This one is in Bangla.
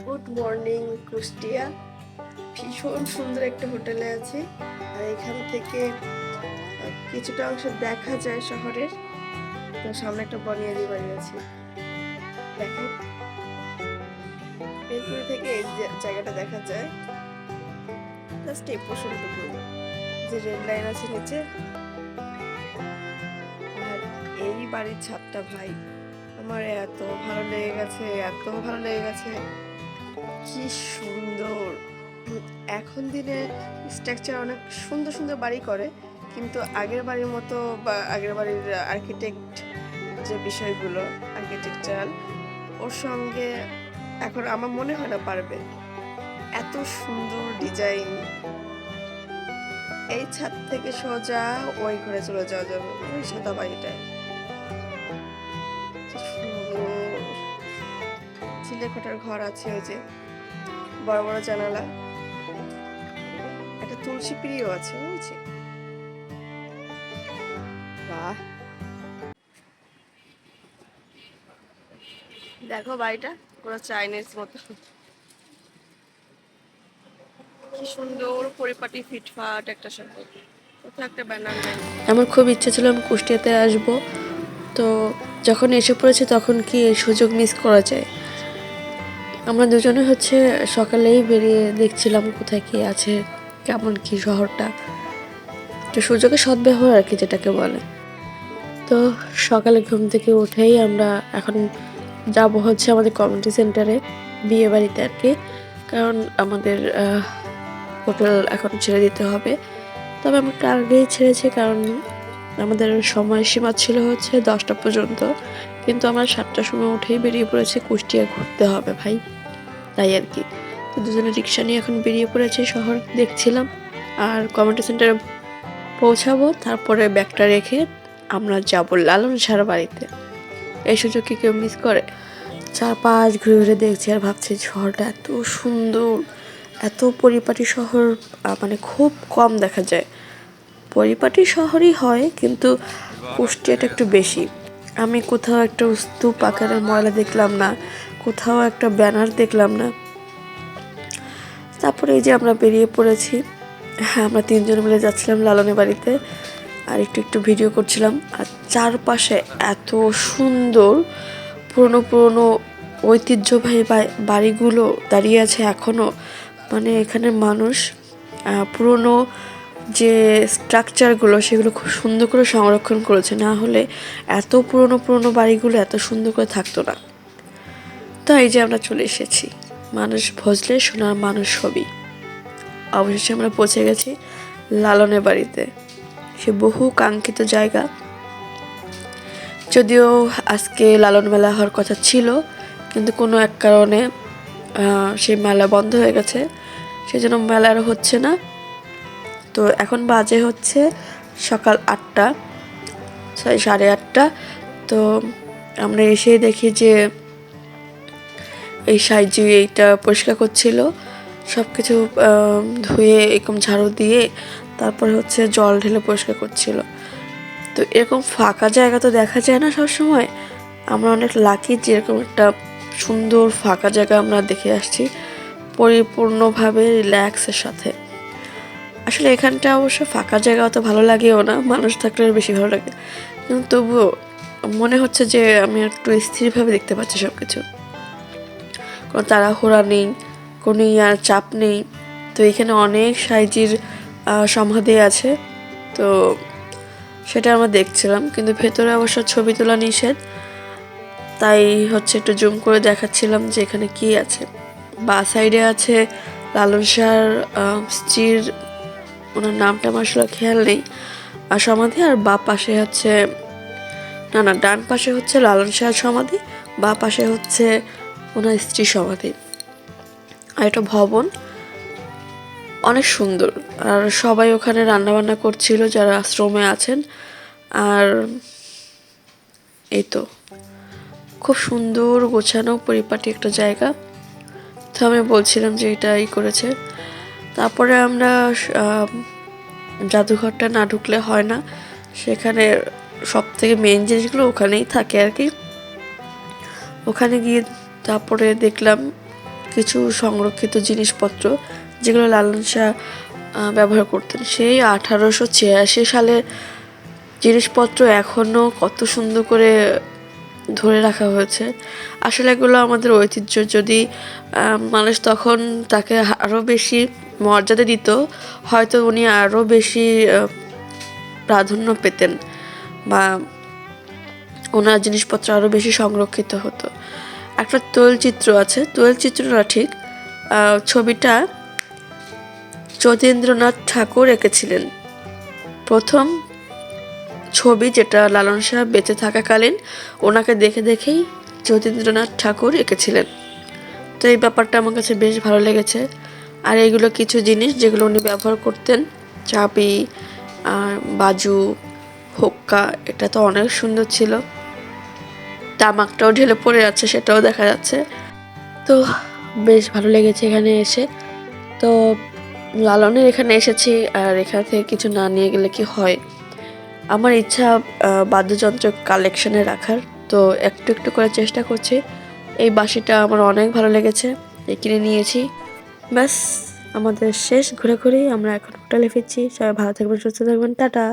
Good morning Kushtia. ভীষণ সুন্দর একটা হোটেলে আছি। আর এখান থেকে কিছুটা অংশ দেখা যায় শহরের। তো সামনে একটা বনিয়াদি বাড়ি আছে, দেখেন বেলকুনি থেকে এই জায়গাটা দেখা যায়। জাস্ট এই পোর্শনটুকু, যে রেল লাইন আছে নিচে। আর এই বাড়ির ছাদটা ভাই আমার এত ভালো লেগে গেছে, এত ভালো লেগে গেছে, কি সুন্দর। এখন দিনে স্ট্রাকচার অনেক সুন্দর সুন্দর বাড়ি করে, কিন্তু আগের বাড়ির মতো বা আগের বাড়ির আর্কিটেক্ট যে বিষয়গুলো আর্কিটেকচারাল, ওর সঙ্গে এখন আমার মনে হয় না পারবে। এত সুন্দর ডিজাইন। এই ছাদ থেকে সোজা ওই ঘরে চলে যাওয়া যাবে, ওই সাদা বাড়িটায়। কি সুন্দর চিলেকোঠার ঘর আছে, ওই যে বড় বড় জানালা, একটা তুলসী পিড়িও আছে বুঝছি। বাহ, দেখো বাড়িটা পুরো চাইনিজ মতো, কি সুন্দর পরিপাটি ফিটফাট একটা শহর, কোথাও একটা ব্যানার নাই। আমার খুব ইচ্ছে ছিল আমি কুষ্টিয়াতে আসব, তো যখন এসে পড়েছে তখন কি এই সুযোগ মিস করা যায়। আমরা দুজনে হচ্ছে সকালেই বেরিয়ে দেখছিলাম কোথায় কি আছে, কেমন কি শহরটা, তো সুযোগের সদ্ব্যবহার আর কি যেটাকে বলে। তো সকালে ঘুম থেকে উঠেই আমরা এখন যাব হচ্ছে আমাদের কমিউনিটি সেন্টারে, বিয়ে বাড়িতে আর কি। কারণ আমাদের হোটেল এখন ছেড়ে দিতে হবে। তবে আমরা একটু আগেই ছেড়েছি, কারণ আমাদের সময়সীমা ছিল হচ্ছে 10টা পর্যন্ত, কিন্তু আমরা 7টার সময় উঠেই বেরিয়ে পড়েছি, কুষ্টিয়া ঘুরতে হবে ভাই, তাই আর কি। তো দুজনে রিক্সা নিয়ে এখন বেরিয়ে পড়েছি, শহর দেখছিলাম। আর কমিউনিটি সেন্টারে পৌঁছাবো, তারপরে ব্যাগটা রেখে আমরা যাব লালন সার বাড়িতে। এই সুযোগ কি কেউ মিস করে? চারপাশ ঘুরে ঘুরে দেখছি আর ভাবছি শহরটা এত সুন্দর, এত পরিপাটি শহর মানে খুব কম দেখা যায়। পরিপাটি শহরই হয়, কিন্তু কুষ্টিয়াটা একটু বেশি। আমি কোথাও একটা স্তূপ আকারের ময়লা দেখলাম না, কোথাও একটা ব্যানার দেখলাম না। তারপরে এই যে আমরা বেরিয়ে পড়েছি, হ্যাঁ আমরা 3জন মিলে যাচ্ছিলাম লালনের বাড়িতে, আর একটু একটু ভিডিও করছিলাম। আর চারপাশে এত সুন্দর পুরনো পুরনো ঐতিহ্যবাহী বাড়িগুলো দাঁড়িয়ে আছে এখনও। মানে এখানে মানুষ পুরনো যে স্ট্রাকচারগুলো সেগুলো খুব সুন্দর করে সংরক্ষণ করেছে, না হলে এত পুরনো পুরনো বাড়িগুলো এত সুন্দর করে থাকতো না। তো এই যে আমরা চলে এসেছি, মানুষ ভজলে সোনার মানুষ হবি। অবশেষে আমরা পৌঁছে গেছি লালনের বাড়িতে, সে বহু কাঙ্ক্ষিত জায়গা। যদিও আজকে লালন মেলা হওয়ার কথা ছিল, কিন্তু কোনো এক কারণে সেই মেলা বন্ধ হয়ে গেছে, সেজন্য মেলা আর হচ্ছে না। তো এখন বাজে হচ্ছে সকাল 8টা, 8:30। তো আমরা এসে দেখি যে এই সাইজি এইটা পরিষ্কার করছিল, সব কিছু ধুয়ে এরকম ঝাড়ু দিয়ে তারপরে হচ্ছে জল ঢেলে পরিষ্কার করছিল। তো এরকম ফাঁকা জায়গা তো দেখা যায় না সব সময়। আমরা অনেক লাকি যে এরকম একটা সুন্দর ফাঁকা জায়গা আমরা দেখে আসছি পরিপূর্ণভাবে রিল্যাক্সের সাথে। আসলে এখানটা অবশ্য ফাঁকা জায়গা অত ভালো লাগেও না, মানুষ থাকলে বেশি ভালো লাগে, কিন্তু তবুও মনে হচ্ছে যে আমি একটু স্থিরভাবে দেখতে পাচ্ছি সব কিছু, কোনো তাড়াহুড়া নেই, কোনো ইয়ার চাপ নেই। তো এখানে অনেক সাইজির সমাধি আছে, তো সেটা আমরা দেখছিলাম, কিন্তু ভেতরে অবশ্য ছবি তোলা নিষেধ, তাই হচ্ছে একটু জুম করে দেখাচ্ছিলাম যে এখানে কি আছে। বা সাইডে আছে লালন শাহর স্ত্রীর, ওনার নামটা আমার আসলে খেয়াল নেই, আর সমাধি। আর বা পাশে হচ্ছে, না ডান পাশে হচ্ছে লালন শাহর সমাধি, বা পাশে হচ্ছে ওনার স্ত্রীর সমাধি। আর একটা ভবন, অনেক সুন্দর। আর সবাই ওখানে রান্নাবান্না করছিল যারা আশ্রমে আছেন। আর এই তো খুব সুন্দর গোছানো পরিপাটি একটা জায়গা। তো আমি বলছিলাম যে এটাই করেছে। তারপরে আমরা জাদুঘরটা না ঢুকলে হয় না, সেখানে সব থেকে মেন জিনিসগুলো ওখানেই থাকে আর কি। ওখানে গিয়ে তারপরে দেখলাম কিছু সংরক্ষিত জিনিসপত্র যেগুলো লালন শাহ ব্যবহার করতেন। সেই 1886 সালের জিনিসপত্র এখনও কত সুন্দর করে ধরে রাখা হয়েছে। আসলে এগুলো আমাদের ঐতিহ্য। যদি মানুষ তখন তাকে আরও বেশি মর্যাদা দিত, হয়তো উনি আরও বেশি প্রাধান্য পেতেন বা ওনার জিনিসপত্র আরও বেশি সংরক্ষিত হতো। একটা তৈলচিত্র আছে, তৈলচিত্রটা ঠিক ছবিটা যতীন্দ্রনাথ ঠাকুর এঁকেছিলেন। প্রথম ছবি যেটা লালন শাহ বেঁচে থাকাকালীন ওনাকে দেখে দেখেই যতীন্দ্রনাথ ঠাকুর এঁকেছিলেন। তো এই ব্যাপারটা আমার কাছে বেশ ভালো লেগেছে। আর এগুলো কিছু জিনিস যেগুলো উনি ব্যবহার করতেন, চাবি, বাজু, হোক্কা, এটা তো অনেক সুন্দর ছিল। তামাকটাও ঢেলে পড়ে আছে, সেটাও দেখা যাচ্ছে। তো বেশ ভালো লেগেছে এখানে এসে। তো লালনের এখানে এসেছি, আর এখান থেকে কিছু না নিয়ে গেলে কি হয়। আমার ইচ্ছা বাদ্যযন্ত্র কালেকশনে রাখার, তো একটু একটু করে চেষ্টা করছি। এই বাঁশিটা আমার অনেক ভালো লেগেছে, কিনে নিয়েছি। ব্যাস আমাদের শেষ ঘোরাঘুরি, আমরা এখন হোটেলে ফিরছি। সবাই ভালো থাকবেন, সুস্থ থাকবেন, টাটা।